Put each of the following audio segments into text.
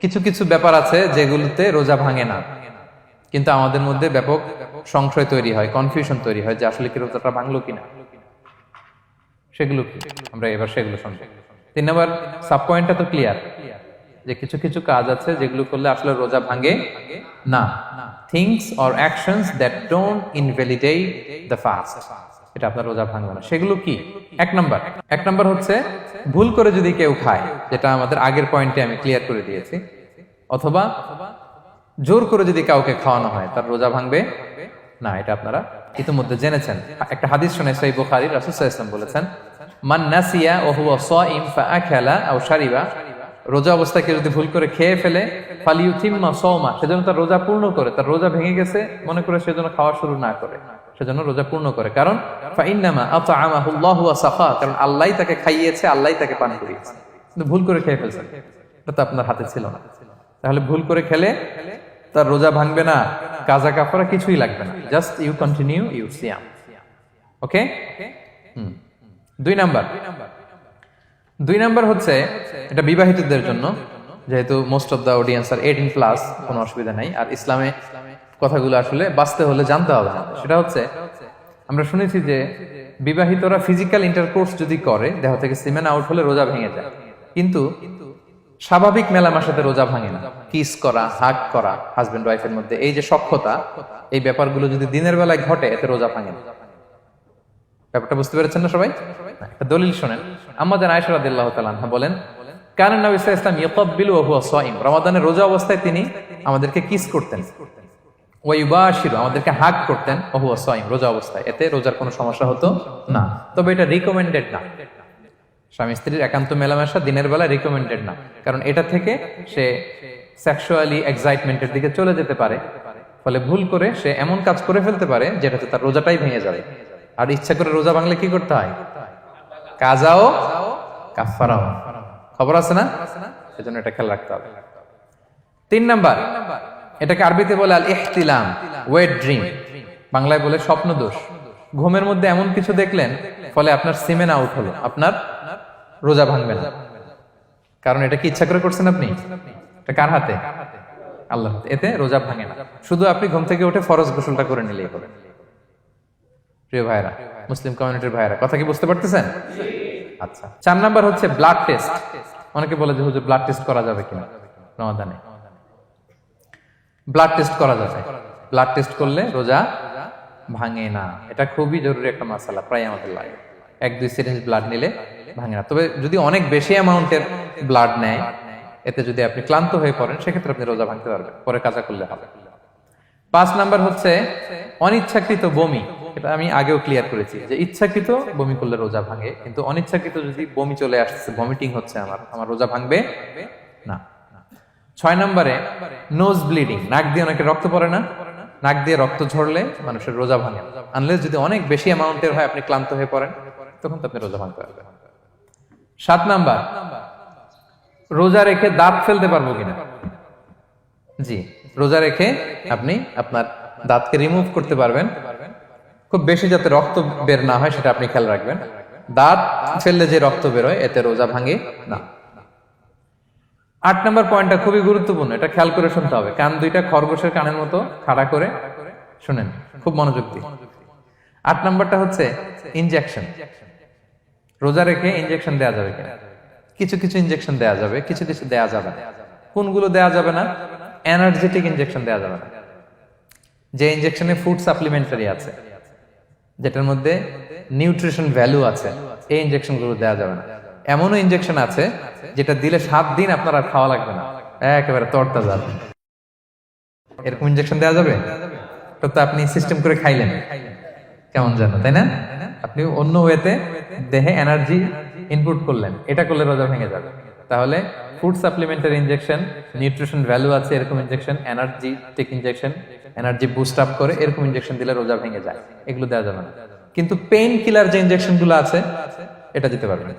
কিছু কিছু ব্যাপার আছে যেগুলোতে রোজা ভাঙে না, কিন্তু আমাদের মধ্যে ব্যাপক সংশয় তৈরি হয়, কনফিউশন তৈরি হয় যে আসলে কি রোজাটা ভাঙলো কিনা। সেগুলো কি আমরা এবার সেগুলো শুনবো। 3 নম্বর সাব পয়েন্টটা তো ক্লিয়ার যে কিছু কিছু কাজ আছে যেগুলো করলে আসলে রোজা ভাঙে না। Things or actions that don't invalidate the fast, এটা আপনার রোজা ভাঙবে না। সেগুলো কি? এক নম্বর হচ্ছে ভুল করে যদি কেউ খায়, যেটা আমাদের আগের পয়েন্টে আমি ক্লিয়ার করে দিয়েছি, অথবা জোর করে যদি কাউকে খাওয়ানো হয় তার রোজা ভাঙবে না, এটা আপনারা ইতিমধ্যে জেনেছেন। একটা হাদিস শুনে সহিহ বুখারী, রাসূল সাল্লাল্লাহু আলাইহি ওয়াসাল্লাম বলেছেন, মান নাসিয়া ওয়া হুয়া সাইম ফাআকালা আও শারিবা, রোজা অবস্থায় কেউ যদি ভুল করে খেয়ে ফেলে, ফালিউতিম্মা সাওমা, সেজন্য তার রোজা পূর্ণ করে, তার রোজা ভেঙে গেছে মনে করে সেজন্য খাওয়া শুরু না করে, সেজন্য রোজা পূর্ণ করে। কারণ ফাইন্নামা আতআমাহুল্লাহু ওয়া সাকা, কারণ আল্লাহই তাকে খাইয়েছে, আল্লাহই তাকে পান করিয়েছে। কিন্তু ভুল করে খেয়ে ফেলছেন, এটা তো আপনার হাতে ছিল না। তাহলে ভুল করে খেলে তার রোজা ভাঙবে না, কাজা কাফারা কিছুই লাগবে না, জাস্ট ইউ কন্টিনিউ ইউ সিয়াম। ওকে। 2 নাম্বার হচ্ছে, এটা বিবাহিতদের জন্য, যেহেতু most of the audience are 18+, কোনো অসুবিধা নাই। আর ইসলামে কথাগুলো আসলে বাঁচতে হলে জানতে হবে না। সেটা হচ্ছে, আমরা শুনেছি যে বিবাহিতরা ফিজিক্যাল ইন্টারকোর্স যদি করে, দেহ থেকে সিমেন আউট হলে রোজা ভেঙে যায়, কিন্তু স্বাভাবিক মেলামেশাতে রোজা ভাঙে না। কিস করা, হাগ করা হাজবেন্ড ওয়াইফের মধ্যে, এই যে সখ্যতা, এই ব্যাপারগুলো যদি দিনের বেলায় ঘটে, এতে রোজা ভাঙে না। ব্যাপারটা বুঝতে পেরেছেন না সবাই? একটা দলিল শোনেন। আমাদের আয়েশা রাদিয়াল্লাহু তাআলা আনহা বলেন, কানা নবী সাল্লাল্লাহু আলাইহি ওয়াসাল্লাম ইয়াকাব্বিলু ওয়া হুয়া সাইম, রমাদানের রোজা অবস্থায় তিনি আমাদেরকে কিস করতেন, ওয়া ইউবাশিরু, আমাদেরকে হাগ করতেন, ওয়া হুয়া সাইম, রোজা অবস্থায়। এতে রোজার কোনো সমস্যা হতো না, তবে এটা রিকমেন্ডেড না। স্বামী স্ত্রীর একান্ত মেলামেশা দিনের বেলা রিকমেন্ডেড না, কারণ এটা থেকে সে সেক্সুয়ালি এক্সাইটমেন্টের দিকে চলে যেতে পারে, ফলে ভুল করে সে এমন কাজ করে ফেলতে পারে যেটাতে তার রোজাটাই ভেঙে যাবে। আর ইচ্ছা করে রোজা ভাঙলে কি করতে হয়? কাজাও কাফারাও, খবর আছে না? সেজন্য এটা খেয়াল রাখতে হবে। 3 নাম্বার, এটাকে আরবিতে বলে আল ইহতিলাম, ওয়েট ড্রিম, বাংলায় বলে স্বপ্ন দোষ। ঘুমের মধ্যে এমন কিছু দেখলেন, ফলে আপনার সিমেন আউট হলো, আপনার রোজা ভাঙবে না, কারণ এটা কি ইচ্ছা করে করছেন আপনি? এটা কার হাতে? আল্লাহর হাতে। এতে রোজা ভাঙে না, শুধু আপনি ঘুম থেকে উঠে ফরজ গোসলটা করে নিলেই হবে। প্রিয় ভাইরা, মুসলিম কমিউনিটির ভাইরা, কথা কি বুঝতে পারতেছেন? আচ্ছা। 4 নাম্বার হচ্ছে ব্লাড টেস্ট। অনেকে বলে যে হুজুর ব্লাড টেস্ট করা যাবে কিনা রমাদানে? ব্লাড টেস্ট করা যাবে। ব্লাড টেস্ট করলে রোজা ভাঙে না, এটা খুবই জরুরি একটা মাসালা, প্রায় আমাদের লাগে। 1-2 সিরিঞ্জ ব্লাড নিলে ভাঙে না। তবে যদি অনেক বেশি অ্যামাউন্টের ব্লাড নেয়, এতে যদি আপনি ক্লান্ত হয়ে পড়েন, সেক্ষেত্রে আপনি রোজা ভাঙতে পারবেন, পরে কাজা করলে হবে। 5 নাম্বার হচ্ছে অনিচ্ছাকৃত বমি। এটা আমি আগেও ক্লিয়ার করেছি যে ইচ্ছাকৃত বমি করলে রোজা ভাঙে, কিন্তু অনিচ্ছাকৃত যদি বমি চলে আসছে, ভমিটিং হচ্ছে, আমার রোজা ভাঙবে না। 6 নম্বরে নোজ ব্লিডিং, নাক দিয়ে অনেকে রক্ত পড়ে না, নাক দিয়ে রক্ত ঝরলে মানুষের রোজা ভাঙে, আনলেস যদি অনেক বেশি অ্যামাউন্টের হয়, আপনি ক্লান্ত হয়ে পড়েন, তখন তো আপনি রোজা ভাঙতে পারবেন। 7 নাম্বার, রোজা রেখে দাঁত ফেলতে পারবো কিনা? জি, রোজা রেখে আপনি আপনার দাঁতকে রিমুভ করতে পারবেন, খুব বেশি যাতে রক্ত বের না হয় সেটা আপনি খেয়াল রাখবেন। দাঁত ফেললে যে রক্ত বেরোয়, এতে রোজা ভাঙে না। 8 নম্বর পয়েন্টটা খুবই গুরুত্বপূর্ণ, এটা খেয়াল করে শুনতে হবে। কান দুইটা খরগোশের কানের মতো খাড়া করে শুনেন, খুব মনোযোগ দিয়ে। 8 নম্বরটা হচ্ছে ইনজেকশন। রোজা রেখে ইনজেকশন দেওয়া যাবে কিনা? কিছু কিছু ইনজেকশন দেওয়া যাবে, কিছু কিছু দেওয়া যাবে না। কোনগুলো দেওয়া যাবে না? এনার্জেটিক ইনজেকশন দেওয়া যাবে না। যে ইনজেকশনে ফুড সাপ্লিমেন্টারি আছে, যেটার মধ্যে নিউট্রিশন ভ্যালু আছে, এই ইনজেকশন গুলো দেওয়া যাবে না। এমনও ইনজেকশন আছে যেটা দিলে 7 দিন আপনার আর খাওয়া লাগবে না, একেবারে তরতাজা। এরকম ইনজেকশন দেওয়া যাবে? তো আপনি সিস্টেম করে খাইলেন কেমন জানো, তাই না? আপনি অন্য ওয়েতে দেহে এনার্জি ইনপুট করলেন, এটা করলে রোজা ভেঙে যাবে। তাহলে food supplementary injection, nutrition value আছে এরকম injection, energetic injection, energy boost up করে এরকম ইনজেকশন দিলে রোজা ভেঙে যায়, এগুলো দেওয়া যাবে না। কিন্তু পেইন কিলার যে ইনজেকশন গুলো আছে, এটা দিতে পারবেন।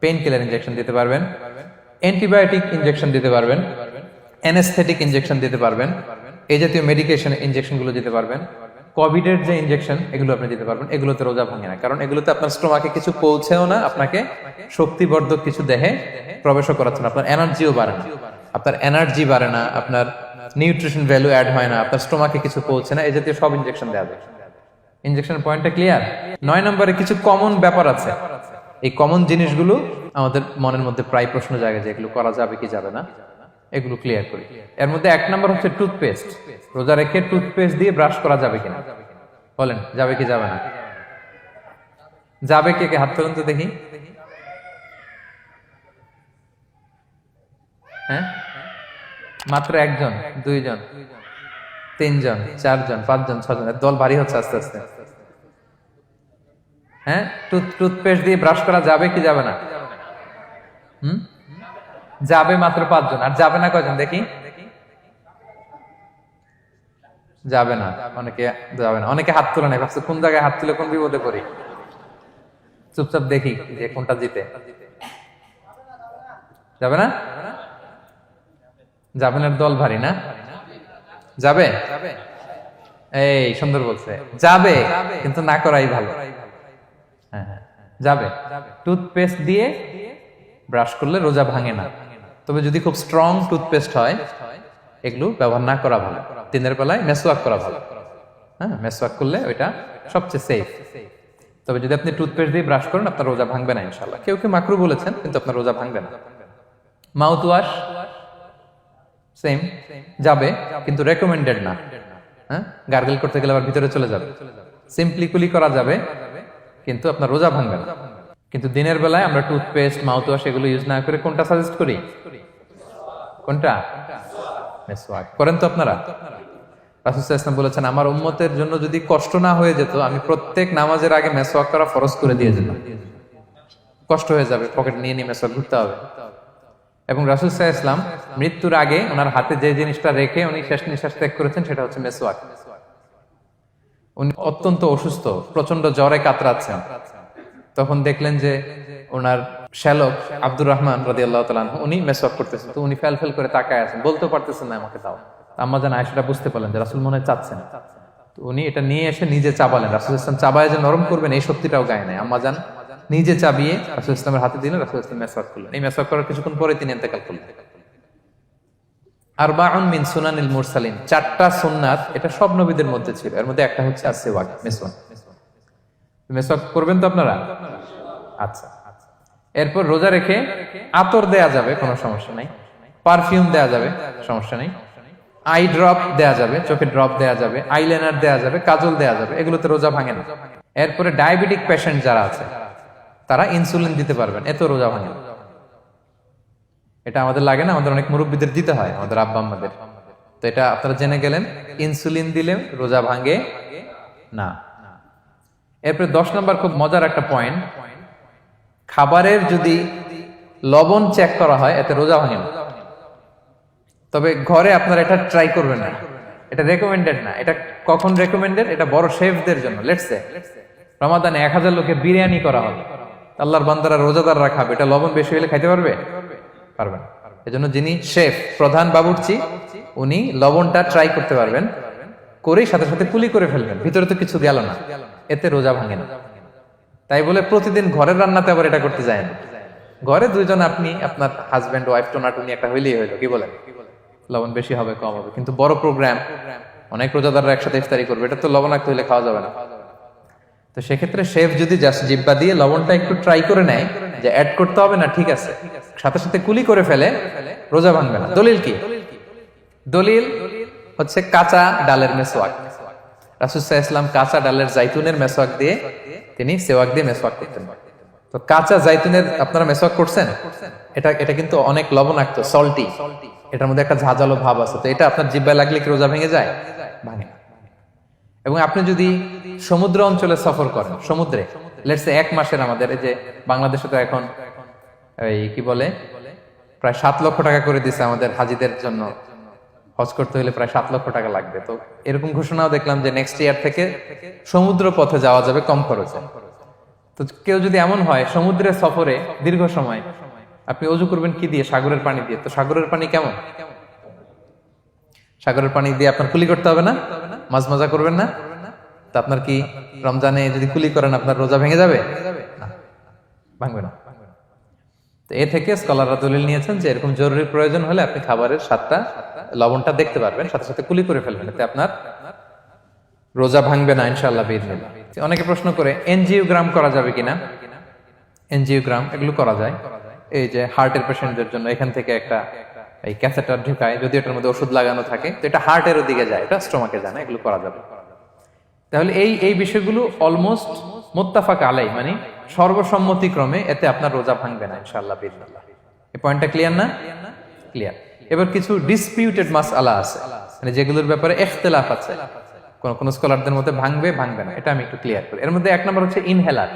পেইন কিলার ইনজেকশন দিতে পারবেন, অ্যান্টিবায়োটিক ইনজেকশন দিতে পারবেন, অ্যানেস্থেটিক ইনজেকশন দিতে পারবেন, এই জাতীয় মেডিকেশন ইনজেকশন গুলো দিতে পারবেন। কোভিডের যে ইনজেকশন, এগুলো আপনি দিতে পারবেন। এগুলোতে রোজা ভাঙে না, কারণ এগুলোতে আপনার স্টোমাকে কিছু পৌঁছেও না, আপনাকে শক্তিবর্ধক কিছু দেহে প্রবেশও করাচ্ছে না, আপনার এনার্জিও বাড়ে না। আপনার এনার্জি বাড়ে না, আপনার নিউট্রিশন ভ্যালু অ্যাড হয় না, আপনার স্টোমাকে কিছু পৌঁছে না, এই জাতীয় সব ইনজেকশন দেওয়া যায়। ইনজেকশনের পয়েন্টটা ক্লিয়ার? 9 নম্বরে কিছু কমন ব্যাপার আছে। এই কমন জিনিসগুলো আমাদের মনের মধ্যে প্রায় প্রশ্ন জাগে যে এগুলো করা যাবে কি যাবে না, এগুলো ক্লিয়ার করি। এর মধ্যে 1 নম্বর হচ্ছে টুথপেস্ট। রোজা রেখে টুথপেস্ট দিয়ে ব্রাশ করা যাবে কিনা, বলেন যাবে কি যাবে না? যাবে, কে কে হাত তুলুন তো দেখি। হ্যাঁ, মাত্র 1 জন, 2 জন, 3 জন, 4 জন, 5 জন, 6 জন, দল ভারী হচ্ছে আস্তে আস্তে। হ্যাঁ, টুথপেস্ট দিয়ে ব্রাশ করা যাবে কি যাবে না? যাবে মাত্র 5 জন। আর যাবে না কয়জন দেখি? যাবে না, অনেকে যাবে না। অনেকে হাত তুলে নেই, ভাবছে কোন জায়গায় হাত তুলে কোন বিপদে পড়ি। চুপচাপ দেখি যে কোনটা জিতে। যাবে না? যাবে না, দল ভারী না? যাবে? এই সুন্দর বলছে, যাবে, কিন্তু না করাই ভালো। হ্যাঁ হ্যাঁ, যাবে। টুথপেস্ট দিয়ে ব্রাশ করলে রোজা ভাঙে না, তবে যদি খুব স্ট্রং টুথপেস্ট হয় এগুলো ব্যবহার না করা ভালো। দিনের বেলায় মেসওয়াক করা ভালো। হ্যাঁ, মেসওয়াক করলে ওইটা সবচেয়ে সেফ। তবে যদি আপনি টুথপেস্ট দিয়ে ব্রাশ করেন আপনার রোজা ভাঙবে না ইনশাআল্লাহ। কেউ কেউ মাকরু বলেছেন, কিন্তু আপনার রোজা ভাঙবে না। মাউথ ওয়াশ সেম, যাবে, কিন্তু রেকমেন্ডেড না। হ্যাঁ, গার্গল করতে গেলে আবার ভিতরে চলে যাবে। সিম্পলি কুলি করা যাবে, কিন্তু আপনার রোজা ভাঙবে না। কিন্তু দিনের বেলায় আমরা টুথপেস্ট, মাউথ ওয়াশ এগুলো ইউজ না করে কোনটা সাজেস্ট করি? কোনটা? মেসওয়াক করেন তো আপনারা? রাসূল সাল্লাল্লাহু আলাইহি ওয়াসাল্লাম বলেছেন, আমার উম্মতের জন্য যদি কষ্ট না হয়ে যেত আমি প্রত্যেক নামাজের আগে মেসওয়াক করা ফরজ করে দিয়ে যেতাম। কষ্ট হয়ে যাবে, পকেট নিয়ে নিয়ে মেসওয়াক ঘুরতে হবে। এবং রাসূল সাল্লাল্লাহু আলাইহি ওয়াসাল্লাম মৃত্যুর আগে ওনার হাতে যে জিনিসটা রেখে উনি শেষ নিঃশ্বাস ত্যাগ করেছেন সেটা হচ্ছে মেসওয়াক। উনি অত্যন্ত অসুস্থ, প্রচন্ড জ্বরে কাতরাচ্ছেন। তখন দেখলেন যে ওনার শ্যালক আব্দুর রহমান রাদিয়াল্লাহু তাআলা আনহু উনি মেসওয়াক করতেছেন, তো উনি ফেল করে তাকায় আছেন, বলতে পারতেছেন না আমাকে দাও। আম্মা জান আয়েশা বুঝতে পারলেন যে রাসূল মনে হয় চাচ্ছেন, তো উনি এটা নিয়ে এসে নিজে চাবালেন। রাসূল ইসলাম চাবায় যে নরম করবেন এই শক্তিটাও গায়ে নাই। আম্মা জান নিজে চাবিয়ে রাসূল ইসলামের হাতে দিলেন, রাসূল ইসলাম মেসওয়াক করলেন। এই মেসওয়াক করার কিছুক্ষণ পরে তিনি ইন্তেকাল করলেন। আরবাউন মিন সুনানিল মুরসালিন, 4টা সুন্নাত, এটা সব নবীদের মধ্যে ছিল। এর মধ্যে একটা হচ্ছে আসওয়াক, মেসওয়াক। মেসওয়াক করবেন তো আপনারা? আচ্ছা। এরপর রোজা রেখে আতর দেয়া যাবে, কোনো সমস্যা নাই। পারফিউম দেয়া যাবে, সমস্যা নেই। আই ড্রপ দেয়া যাবে, চোখে ড্রপ দেয়া যাবে, আইলাইনার দেয়া যাবে, কাজল দেয়া যাবে, এগুলোতে রোজা ভাঙে না। এরপরে ডায়াবেটিক পেশেন্ট যারা আছে তারা ইনসুলিন দিতে পারবেন, এত রোজা ভাঙে না। এটা আমাদের লাগে না, আমাদের অনেক মুরব্বীদের দিতে হয়, আমাদের আব্বা আম্মাদের। তো এটা আপনারা জেনে গেলেন, ইনসুলিন দিলে রোজা ভাঙে না। এরপরে 10 নম্বর খুব মজার একটা পয়েন্ট, খাবারের যদি লবণ চেক করা হয় এতে রোজা ভাঙে না। তবে ঘরে আপনারা এটা ট্রাই করবেন না, এটা রেকমেন্ডেড না। এটা কখন রেকমেন্ডেড? এটা বড় শেফদের জন্য। লেটস সে রমাদানে 1000 লোকে বিরিয়ানি করা হবে, আল্লাহর বান্দারা রোজাদাররা খাবে, এটা লবণ বেশি হলে খাইতে পারবে? পারবে না। এজন্য যিনি শেফ, প্রধান বাবুর্চি, উনি লবণটা ট্রাই করতে পারবেন, করেই সাথে সাথে কুলি করে ফেলবেন, ভিতরে তো কিছু গেল না, এতে রোজা ভাঙে না। তাই বলে প্রতিদিন ঘরের রান্নাতে আবার এটা করতে যায় না। ঘরে 2 জন, আপনি আপনার হাজবেন্ড ওয়াইফ টোনাটুনি একটা হইলেই হইলো, কি বলেন? লবণ বেশি হবে কম হবে, কিন্তু বড় প্রোগ্রাম, অনেক রোজাদাররা একসাথে ইফতারি করবে, এটা তো লবণাক্ত হইলে খাওয়া যাবে না। তো সেক্ষেত্রে শেফ যদি জাস্ট জিব্বা দিয়ে লবণটা একটু ট্রাই করে নেয় যে অ্যাড করতে হবে না, ঠিক আছে, সাথে সাথে কুলি করে ফেলে, রোজা ভাঙবে না। দলিল কি? দলিল হচ্ছে কাঁচা ডালের মেসওয়াক। রাসূল সাল্লাল্লাহু আলাইহি ওয়াসাল্লাম কাঁচা ডালের জাইতুনের মেসওয়াক দিয়ে তিনি সেওয়াক দিয়ে মেসওয়াক করতেন। তো কাঁচা জাইতুনের আপনারা মেসওয়াক করছেন, এটা কিন্তু অনেক লবণাক্ত, সল্টি, এটার মধ্যে একটা ঝাঁঝালো ভাব আছে। তো এটা আপনার জিহ্বায় লাগলে কি রোজা ভেঙে যায়? ভাঙে না। এবং আপনি যদি সমুদ্র অঞ্চলে সফর করেন, সমুদ্রে লেটস সে 1 মাসের, আমাদের এই যে বাংলাদেশে তো এখন এই কি বলে প্রায় 7 লক্ষ টাকা করে দিছে আমাদের হাজিদের জন্য, হজ করতে হলে প্রায় 7 লক্ষ টাকা লাগবে। তো এরকম ঘোষণাও দেখলাম যে নেক্সট ইয়ার থেকে সমুদ্র পথে যাওয়া যাবে কম খরচে। তো কেউ যদি এমন হয় সমুদ্রের সফরে দীর্ঘ সময়, আপনি ওযু করবেন কি দিয়ে? সাগরের পানি দিয়ে। তো সাগরের পানি কেমন? সাগরের পানি দিয়ে আপনার কুলি করতে হবে না? মাছ মজা করবেন না? তা আপনার কি রমজানে যদি কুলি করেন আপনার রোজা ভেঙে যাবে? না, ভাঙবে না। তো এ থেকে স্কলাররা দলিল নিয়েছেন যে এরকম জরুরি প্রয়োজন হলে আপনি খাবারের স্বাদটা লবণটা দেখতে পারবেন, সাথে সাথে কুলি করে ফেলবেন, এতে আপনার রোজা ভাঙবে না ইনশাআল্লাহ বিইذনিল্লাহ। অনেকে প্রশ্ন করে এনজিওগ্রাম করা যাবে কিনা। এনজিওগ্রাম এগুলো করা যায়, এই যে হার্টের পেশেন্টদের জন্য এখান থেকে একটা এই ক্যাথেটার ঢুকায়, যদি এটার মধ্যে ওষুধ লাগানো থাকে তো এটা হার্টের দিকে যায়, এটা স্টোমাকে যায় না, এগুলো করা যাবে। তাহলে এই বিষয়গুলো অলমোস্ট মুত্তাফাক আলাই, মানে সর্বসম্মতিক্রমে এতে আপনার রোজা ভাঙবে না ইনশাআল্লাহ বিইذনিল্লাহ। এই পয়েন্টটা ক্লিয়ার না? ক্লিয়ার। এবার কিছু ডিসপিউটেড মাসআলা আছে, মানে যেগুলোর ব্যাপারে ইখতিলাফ আছে, কোন কোন স্কলারদের মধ্যে ভাঙবে ভাঙবে না, এটা আমি একটু ক্লিয়ার করি। এর মধ্যে এক নম্বর হচ্ছে ইনহেলার।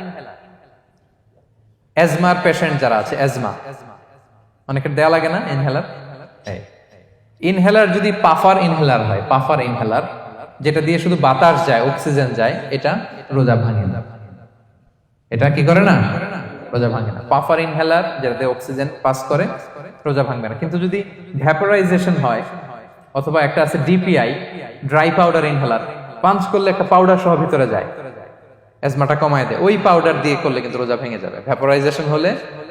অ্যাজমার পেশেন্ট যারা আছে, অ্যাজমা অনেকের দেয়া লাগে না ইনহেলার। ইনহেলার যদি পাফার ইনহেলার হয়, পাফার ইনহেলার যেটা দিয়ে শুধু বাতাস যায়, অক্সিজেন যায়, এটা রোজা ভাঙে না। এটা কি করে না? রোজা ভাঙে না। পাফার ইনহেলার যেটা দিয়ে অক্সিজেন পাস করে, রোজা ভাঙবে না। কিন্তু যদি ভ্যাপোরাইজেশন হয়, অথবা একটা আছে DPI, dry powder inhaler, punch করলে একটা পাউডার সহ ভিতরে যায়, অ্যাজমাটা কমায় দেয়, ওই পাউডার দিয়ে করলে কিন্তু রোজা ভেঙে যাবে। ভ্যাপোরাইজেশন হলে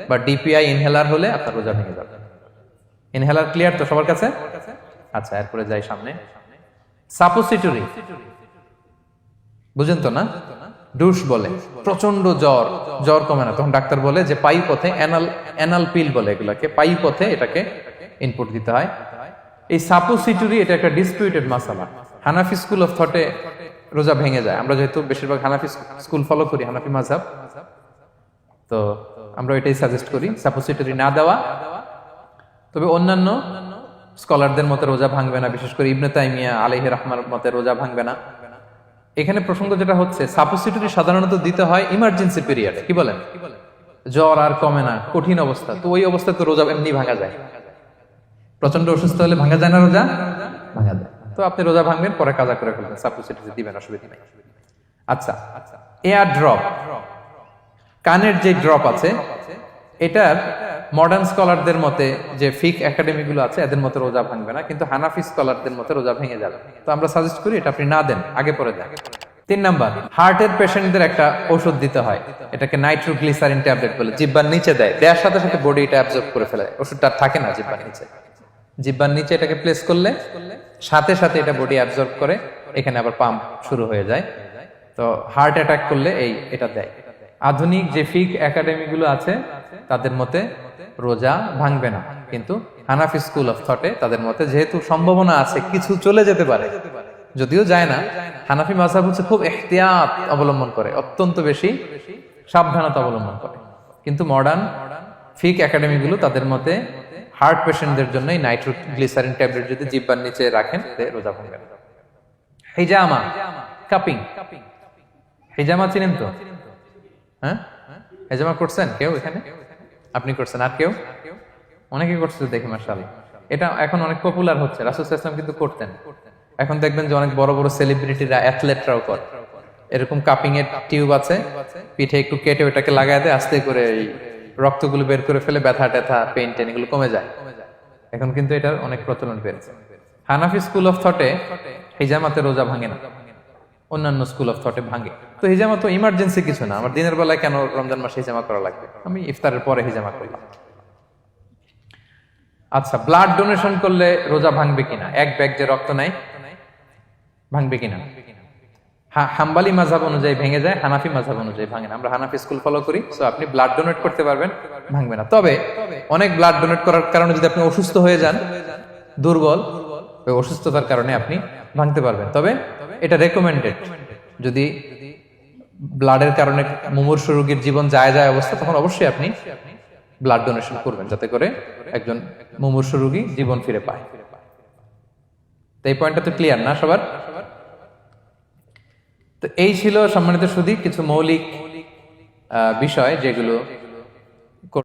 বা ডিপিআই ইনহেলার হলে আপনার রোজা ভেঙে যাবে। ইনহেলার ক্লিয়ার তো সবার কাছে? আচ্ছা, এরপরে যাই সামনে। সাপোসিটরি বুঝেন তো না? ডুশ বলে, প্রচন্ড জ্বর কমে না, তখন ডাক্তার বলে যে পাই পথে অ্যানাল পিল বলে এগুলাকে, পাই পথে এটাকে ইনপুট দিতে হয়। এই সাপোসিটরি এটা একটা ডিসপিউটেড মাসালা। হানাফি স্কুল অফ থটে রোজা ভেঙে যায়। আমরা যেহেতু বেশিরভাগ হানাফি স্কুল ফলো করি, হানাফি মাযহাব, তো আমরা এটাই সাজেস্ট করি সাপোসিটরি না দেওয়া। তবে অন্যান্য স্কলারদের মতে রোজা ভাঙবে না, বিশেষ করে ইবনে তাইমিয়া আলাইহি রাহমার মতে রোজা ভাঙবে না। এখানে প্রসঙ্গ যেটা হচ্ছে, সাপোসিটরি সাধারণত দিতে হয় ইমার্জেন্সি পিরিয়ডে, কি বলেন, জ্বর আর কমে না, কঠিন অবস্থা, তো ওই অবস্থায় তো রোজা এমনি ভাঙা যায়। প্রচন্ড অসুস্থ হলে ভাঙা যায় না রোজা? ভাঙা যায়। তো আপনি রোজা ভাঙবেন, পরে কাজা করে ফেলবেন, সাপোসিটরি দিবেন, অসুবিধা নেই। আচ্ছা, এয়ার ড্রপ, কানের যে ড্রপ আছে, এটার মডার্ন স্কলারদের মতে, যে ফিক একাডেমি গুলো আছে, এদের মতে রোজা ভাঙবে না, কিন্তু হানাফি স্কলারদের মতে রোজা ভেঙে যাবে। তো আমরা সাজেস্ট করি এটা আপনি না দেন, আগে পরে দেন। 3 নাম্বার, হার্টের পেশেন্টদের একটা ওষুধ দিতে হয়, এটাকে নাইট্রোগ্লিসারিন ট্যাবলেট বলে, জিহ্বার নিচে দেয়, দেওয়ার সাথে সাথে বডি এটা অ্যাবজর্ব করে ফেলে, ওষুধটা আর থাকে না জিহ্বার নিচে। জিহ্বার নিচে এটাকে প্লেস করলে সাথে সাথে এটা বডি অ্যাবজর্ব করে, এখানে আবার পাম্প শুরু হয়ে যায়। তো হার্ট অ্যাটাক করলে এটা দেয়। আধুনিক যে ফিক একাডেমি গুলো আছে তাদের মতে রোজা ভাঙবে না, কিন্তু হানাফি স্কুল অফ থটে তাদের মতে যেহেতু সম্ভাবনা আছে কিছু চলে যেতে পারে, যদিও যায় না, হানাফি মাযহাব হচ্ছে খুব ইহতিয়াত অবলম্বন করে, অত্যন্ত বেশি সাবধানতা অবলম্বন করে। কিন্তু মডার্ন ফিক একাডেমি গুলো তাদের মতে হার্ট পেশেন্টদের জন্য নাইট্রোগ্লিসারিন ট্যাবলেট যদি জিহ্বার নিচে রাখেন রোজা ভাঙবে না। হিজামা, কাপিং, হিজামা চিনেন তো? হ্যাঁ, হিজামা করছেন কেউ এখানে? আপনি করছেন, আর কেউ? অনেকে করছে দেখি মাশাআল্লাহ। এটা এখন অনেক পপুলার হচ্ছে, রাসূল সাল্লাল্লাহু আলাইহি ওয়াসাল্লাম কিন্তু করতেন। এখন দেখবেন যে অনেক বড় বড় সেলিব্রিটিরা, অ্যাথলেটরাও করে। এরকম কাপিং এর টিউব আছে, পিঠে একটু কেটে ওটাকে লাগায় দেয়, আস্তে করে এই রক্তগুলো বের করে ফেলে, ব্যথা ট্যাথা, পেইন টেন এগুলো কমে যায়। এখন কিন্তু এটার অনেক প্রচলন বেড়েছে। হানাফি স্কুল অফ থটে হিজামাতে রোজা ভাঙে না, অন্যান্য স্কুল অফ থটে ভাঙে। তো হিজামা তো ইমার্জেন্সি কিছু না, আমার দিনের বেলায় কেন রমজান মাসে হিজামা করা লাগবে, আমি ইফতারের পরে হিজামা করলাম। আচ্ছা, ব্লাড ডোনেশন করলে রোজা ভাঙবে কিনা, এক ব্যাগ যে রক্ত নেয় ভাঙবে কিনা? হাম্বালি মাযহাব অনুযায়ী ভেঙে যায়, হানাফি মাযহাব অনুযায়ী ভাঙে না। আমরা হানাফি স্কুল ফলো করি, সো আপনি ব্লাড ডোনেট করতে পারবেন, ভাঙবে না। তবে অনেক ব্লাড ডোনেট করার কারণে যদি আপনি অসুস্থ হয়ে যান, দুর্বল, ওই অসুস্থতার কারণে আপনি ভাঙতে পারবেন। তবে এটা রেকমেন্ডেড, যদি ব্লাডের কারণে মুমূর্ষু রোগীর জীবন যায় অবস্থা, তখন অবশ্যই আপনি ব্লাড ডোনেশন করবেন, যাতে করে একজন মুমূর্ষু রোগী জীবন ফিরে পায়। তো এই পয়েন্টটা তো ক্লিয়ার না সবার? তো এই ছিল সম্মানিত সুধী কিছু মৌলিক বিষয় যেগুলো